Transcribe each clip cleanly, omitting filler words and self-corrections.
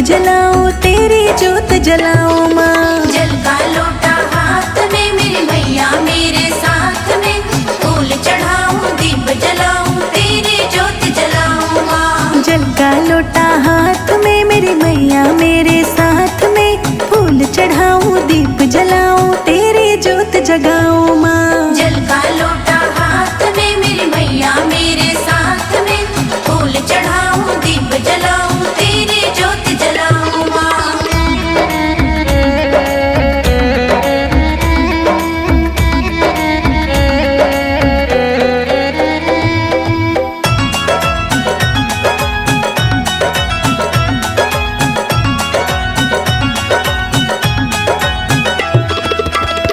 जलाऊं, तेरी जोत जलाऊं माँ। जल का लोटा हाथ में मेरी मैया मेरे साथ में, फूल चढ़ाऊं दीप जलाऊं तेरी जोत जलाऊं माँ। जल का लोटा हाथ में मेरी मैया मेरे साथ में, फूल चढ़ाऊं दीप जलाऊं तेरी जोत जगाऊं माँ। जल का लोटा हाथ में मेरी मैया मेरे साथ में, फूल चढ़ाऊं दीप जलाऊं तेरी जोत जलाऊं माँ।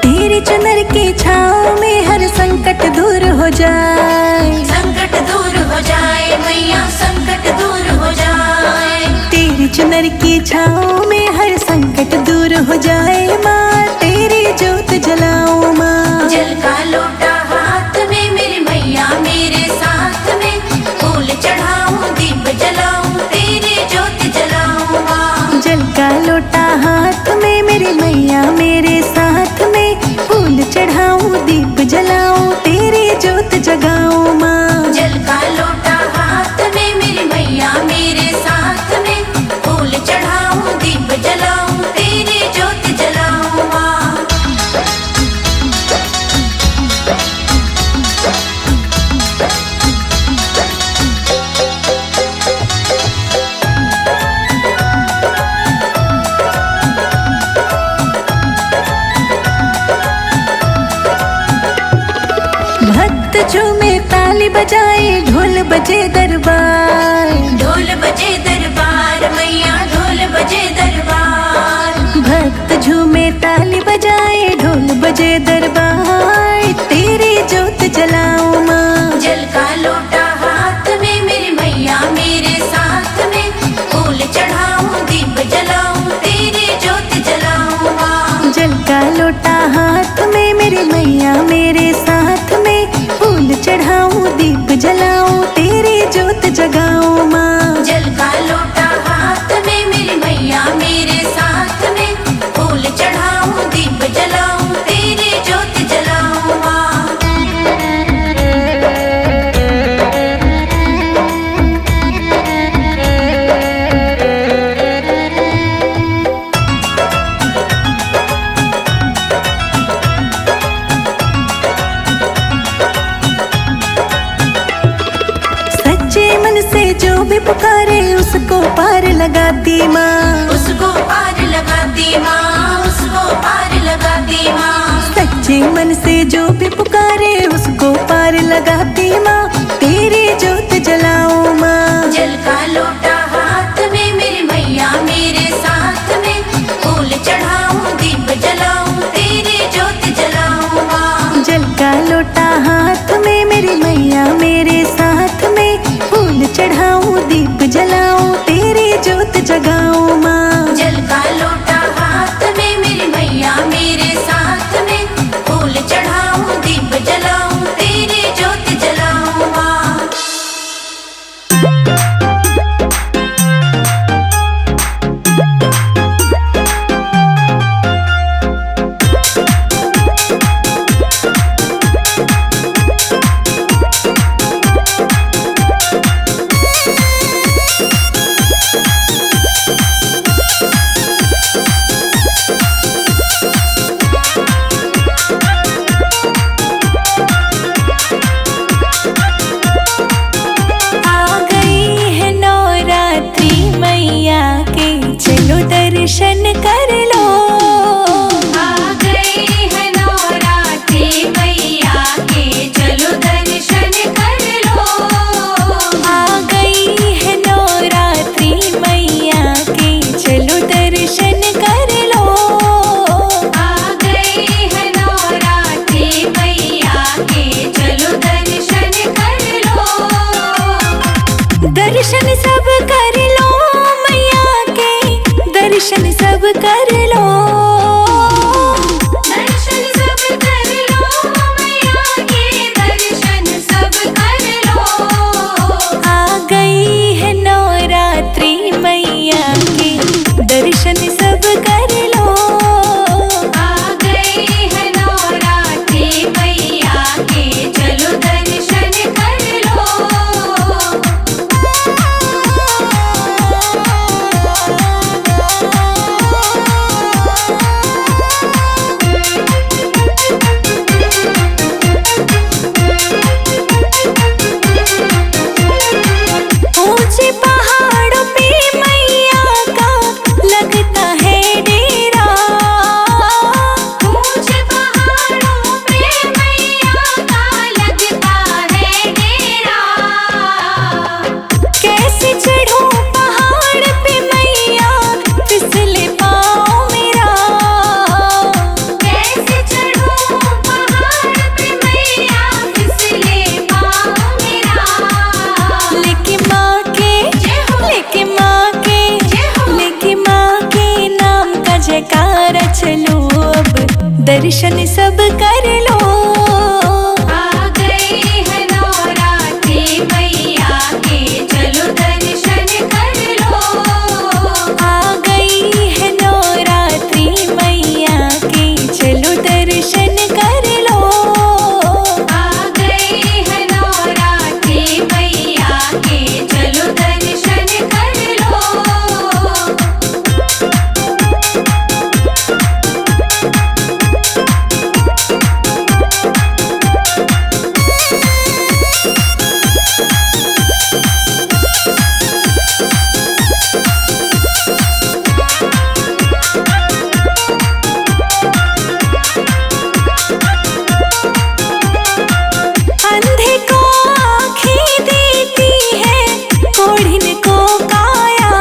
तेरी चुनर की छाँव में हर संकट दूर हो जाए, संकट दूर हो जाए मैया संकट दूर हो जाए। तेरी चुनर की छाँव में हर संकट दूर हो जाए माँ, तेरी जोत जलाऊं माँ। जल का लोटा हाथ में मेरी मैया मेरे साथ में, फूल चढ़ाऊं दीप जलाऊं तेरी जोत जलाऊं माँ। जल का लोटा हाथ में मेरी मैया मेरे साथ में, फूल चढ़ाऊं दीप जलाऊं तेरी जोत जगाऊं माँ। जल का लोटा हाथ में मेरी मैया मेरे साथ में, फूल चढ़ाऊं दीप जलाऊं तेरी जोत जलाऊं माँ। भक्त झूमे ताली बजाए, ढोल बजे दरबार। ढोल बजे दरबार मैया ढोल बजे दरबार। भक्त झूमे ताली बजाए, ढोल बजे दरबार तेरी जोत जलाऊं माँ। जल का लोटा हाथ में मेरी मैया मेरे साथ में, फूल चढ़ाऊं दीप जलाऊं तेरी जोत जलाऊं माँ। जल का लोटा हाथ में मेरी मैया मेरे साथ में, फूल चढ़ाऊं दीप जलाऊं तेरी जोत जगाऊं माँ। जल का लोटा हाथ में मेरी मैया मेरे साथ में, फूल चढ़ाऊं दीप जलाऊं तेरी जोत जलाऊं माँ। सच्चे मन से जो भी पुकारे उसको पार लगाती माँ। उसको पार लगाती माँ उसको पार लगाती माँ। सच्चे मन से जो भी पुकारे उसको पार लगाती माँ, तेरी जोत जलाऊं माँ। जल का लोटा हाथ में मेरी मैया मेरे साथ में, फूल चढ़ाऊं दीप जलाऊं तेरी जोत जलाऊं माँ। जल का लोटा हाथ में मेरी मैया मेरे साथ में, फूल चढ़ाऊं दीप जलाऊं तेरी जोत जगाऊं माँ। जल का लोटा हाथ में मेरी मैया मेरे साथ में, फूल चढ़ाऊं दीप जलाऊं तेरी जोत जलाऊं माँ। दर्शन सब कर लो। आ गए हैं नवरात्रि मैया के, चलो दर्शन कर लो। आ गई है नवरात्रि मैया की, चलो दर्शन कर लो। आ गए हैं नवरात्रि मैया के, चलो दर्शन कर लो। अंधे को आँखें देती है, कोढ़िन को काया।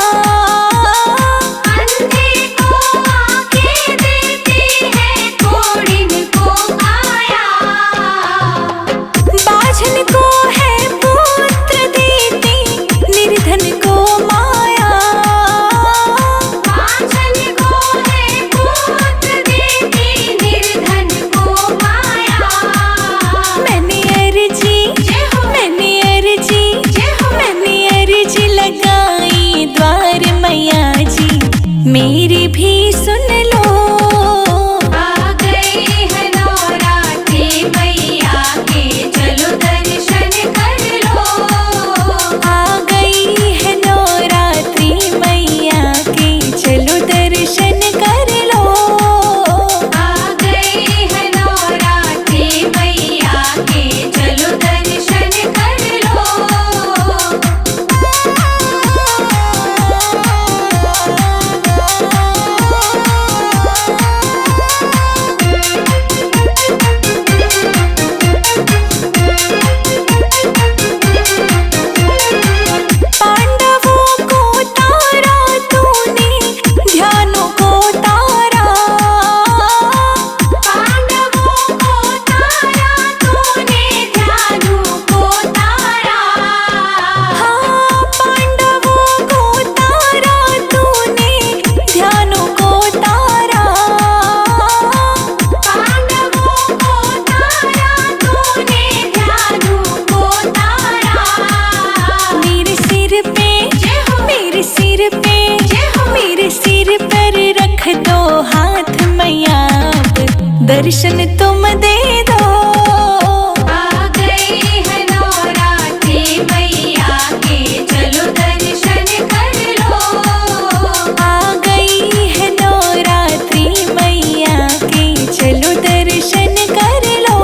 अंधे को आँखें देती है, कोढ़िन को काया। बाझन को है पुत्र देती, निर्धन को माया। बाझल को है पुत्र देती, निर्धन को माया। मैंने अर्जी जय हो, मैंने अर्जी जय हो। मैंने अर्जी लगाई द्वार मैया जी, मेरी भी सुन लो। आ गए हैं नवरात्रि मैया के, चलो दर्शन कर लो। आ गई है नवरात्रि मैया की, चलो दर्शन कर लो। आ गए हैं नवरात्रि मैया के, चलो दर्शन कर लो। पांडवों को तारा तूने, ध्यानों को तारा। पांडवों को तारा तूने, ध्यानों को तारा। हाँ, पांडवों को तारा तूने, ध्यानों को तारा। पांडवों को तारा तूने, ध्यानों को तारा। मेरे सिर पे जय हो, मेरे सिर पे जय हो। मेरे सिर पर रख दो हाथ मैया, अब दर्शन तुम दे दो। आ गए हैं नवरात्रि मैया के, चलो दर्शन कर लो। आ गई है नवरात्रि मैया की, चलो दर्शन कर लो।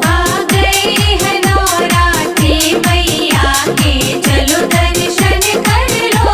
आ गए हैं नवरात्रि मैया के, चलो दर्शन कर लो।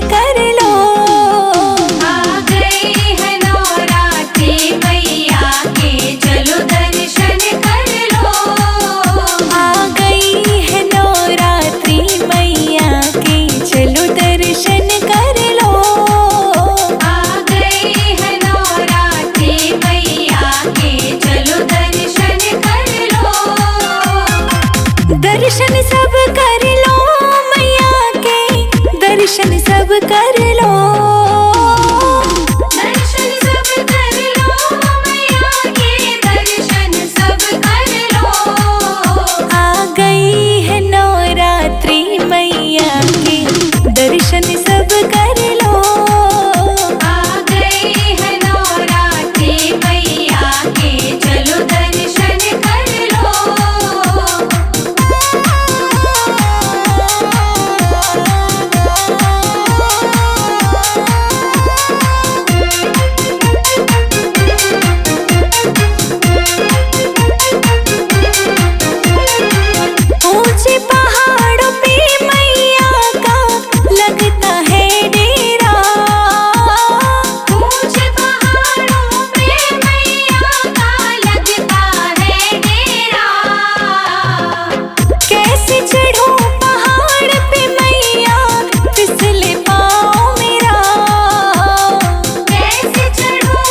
कर लो। आ गई है नवरात्रि मैया के, चलो दर्शन कर लो। आ गई है नवरात्रि मैया के, चलो दर्शन कर लो। आ गई है नवरात्रि मैया के, चलो दर्शन कर लो। दर्शन सब कर लो मैया के, दर्शन सब कर लो। दर्शन सब कर लो मैया के, दर्शन सब कर लो। आ गई है नवरात्रि मैया के, दर्शन सब कर लो। आ गई है नवरात्रि मैया के, चलो दर्शन कर लो। ऊंचे पहाड़ों पे मैया का लगता है डेरा। ऊंचे पहाड़ों पे मैया का लगता है डेरा। कैसे चढ़ूं पहाड़ पे मैया, फिसले पाँव मेरा। कैसे चढ़ूं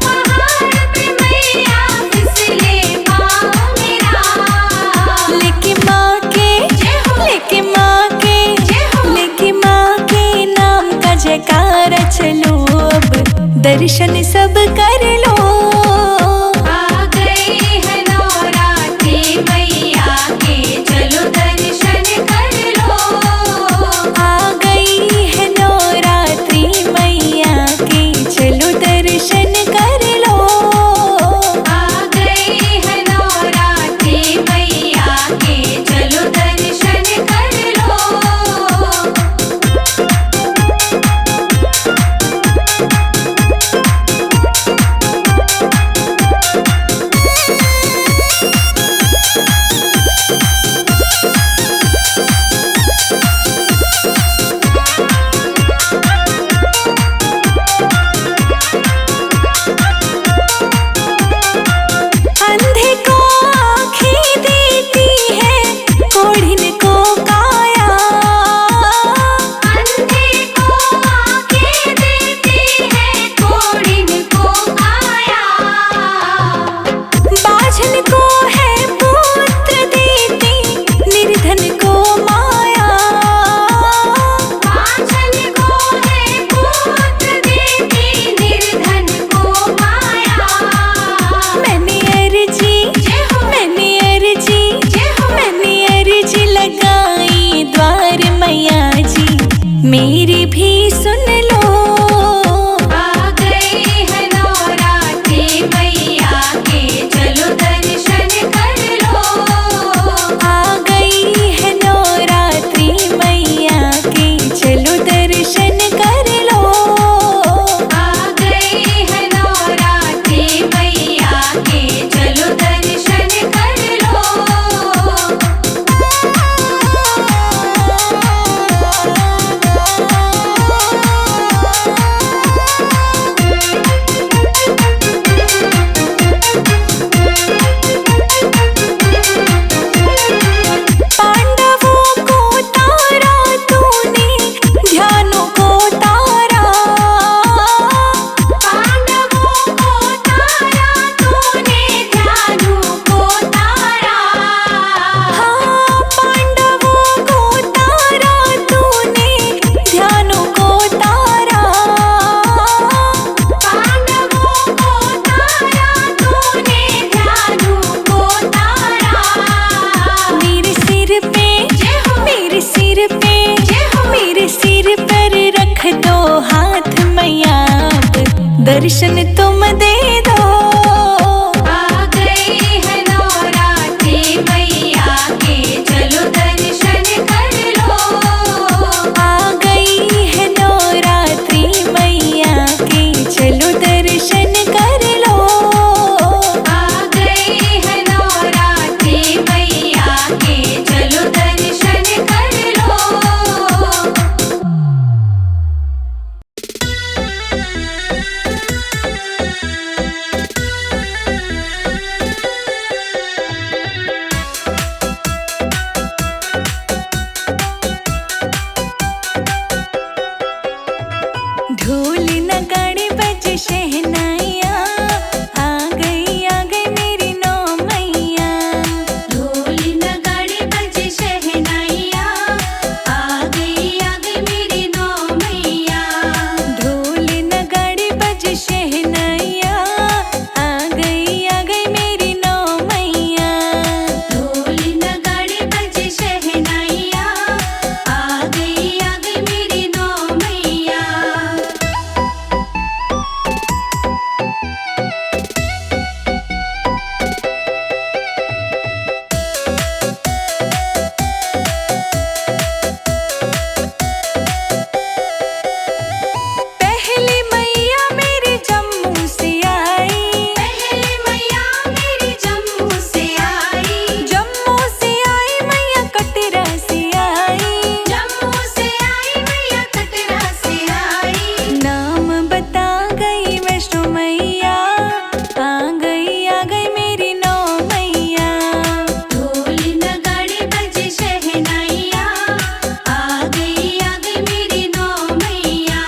पहाड़ पे मैया, फिसले पाँव मेरा। लेके माँ के, जय हो। लेके माँ के, जय हो। लेके माँ के नाम का जयकारा, चलो अब दर्शन सब कर लो। आ गई है नवरात्रि मैया के, चलो दर्शन कर लो। आ गई है नवरात्रि मैया के, चलो दर्शन कर लो। आ गई है नवरात्रि मैया के, चलो दर्शन कर लो। अंधे को आँखें देती है, कोढ़िन को काया। अंधे को आँखें देती है, कोढ़िन को काया। बाझन को है पुत्र देती, निर्धन को माया। बाझल को है पुत्र देती, निर्धन को माया। मैंने अर्जी, जय हो। मैंने अर्जी, जय हो। मैंने अर्जी लगाई द्वार मैया जी, मेरी भी सुन लो। आ गई है नवरात्रि मैया के, चलो दर्शन कर लो। आ गई है नवरात्रि मैया के, चलो दर्शन कर लो। आ गई है नवरात्रि मैया के, चलो दर्शन कर लो। पांडवों को तारा तूने, ध्यानों को तारा। पांडवों को तारा तूने, ध्यानों को तारा। हाँ, पांडवों को तारा तूने, ध्यानों को तारा। पांडवों को तारा तूने, ध्यानों को तारा। मेरे सिर पे, जय हो। मेरे सिर पे, जय हो। मेरे सिर पर रख दो हाथ मैया, अब दर्शन तुम दे दो। आ गई है नवरात्रि मैया के, चलो दर्शन कर लो। आ गई है नवरात्रि मैया के, चलो दर्शन कर लो। आ गई है नवरात्रि मैया के, चलो दर्शन कर लो। शहनाइया, आ गई मेरी नौ मैया। ढोल नगाड़े बजे शहनाइया, आ गई मेरी नौ मैया। ढोल नगाड़े बजे शहनाइया, आ गई मेरी नौ मैया। ढोल नगाड़े बजे शहनाइया, आ गई मेरी नौ मैया। पहली मैया मेरी जम्मू से आई, पहले मैया मेरी जम्मू से आई। जम्मू से आई मैया कटरा से आई। जम्मू से आई मैया कटरा से आई। नाम बता गई वैष्णो मैया, आ गई मेरी नौ मैया। ढोल नगाड़े बजे शहनाइया, आ गई मेरी नौ मैया।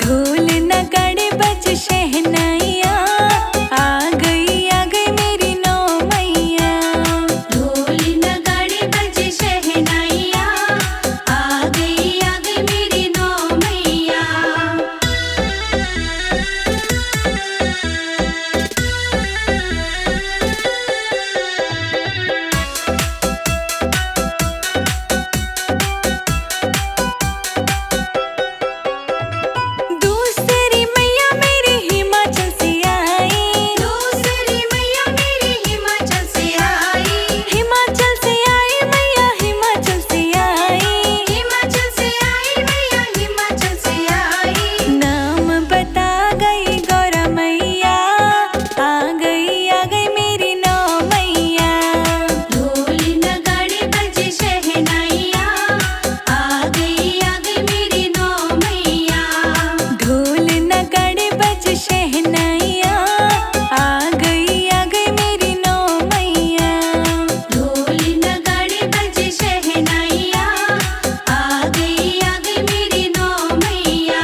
ढोल नगाड़े बज शहनाइया, आ गई मेरी नौ मैया। ढोल नगाड़े बजे शहनाइया, आ गई मेरी नौ मैया। दूसरी मैया मेरी हिमाचल से आई। दूसरी मैया मेरी हिमाचल से आई। हिमाचल से आई मैया, हिमाचल से आई। हिमाचल से आई मैया हिमाचल से आई। नाम बता गई गौरा मैया, आ गई मेरी नौ मैया। ढोल नगाड़े बजे शहनाइया, आ गई मेरी नौ मैया। ढोल नगाड़े बज शहनाइया, आ गई मेरी नौ मैया। ढोल नगाड़े बजे शहनाइया, आ गई मेरी नौ मैया।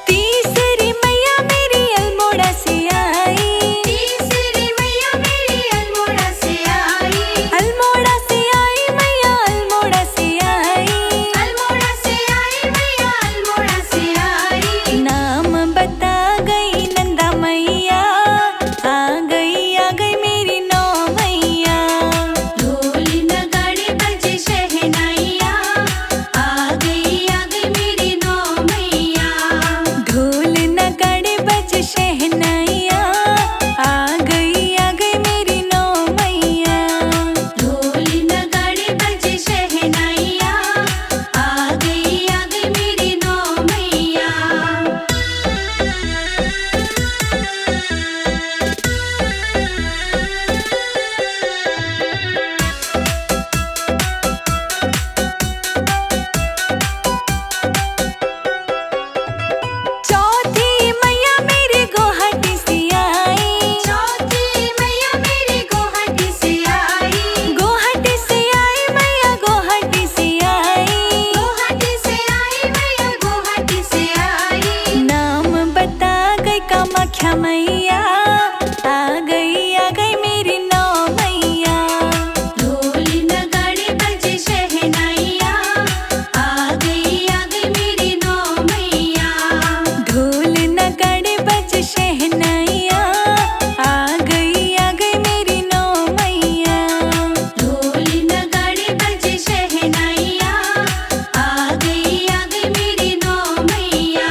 तीसरी मैया मेरी अल्मोड़ा से आई। तीसरी मैया मेरी अल्मोड़ा से आई। अल्मोड़ा से आई मैया, अल्मोड़ा से आई। अल्मोड़ा से आई मैया अल्मोड़ा से आई। नाम बता गई नंदा मैया, आ गई मेरी नौ मैया। ढोल नगाड़े बजे शहनाइया, आ गई मेरी नौ मैया। ढोल नगाड़े बज शहनाइया, आ गई मेरी नौ मैया। ढोल नगाड़े बजे शहनाइया, आ गई मेरी नौ मैया। चौथी मैया मेरी गुवाहाटी से आई। चौथी मैया मेरी गुवाहाटी से आई। गुवाहाटी से आई मैया, गुवाहाटी से आई। गुवाहाटी से आई मैया गुवाहाटी से आई। नाम बता गई कामाख्या मैया, आ गई मेरी नौ मैया। ढोल नगाड़े बजे शहनाइया, आ गई मेरी नौ मैया। ढोल नगाड़े बज शहनाइया, आ गई मेरी नौ मैया। ढोल नगाड़े बजे शहनाइया, आ गई मेरी नौ मैया।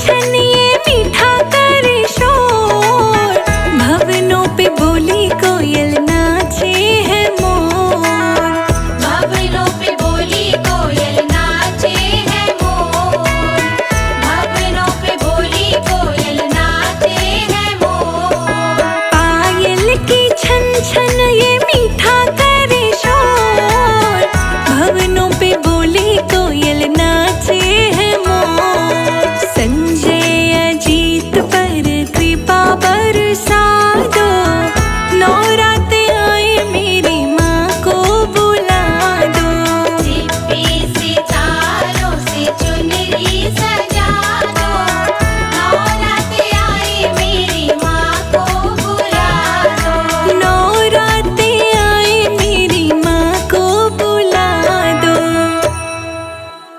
छनी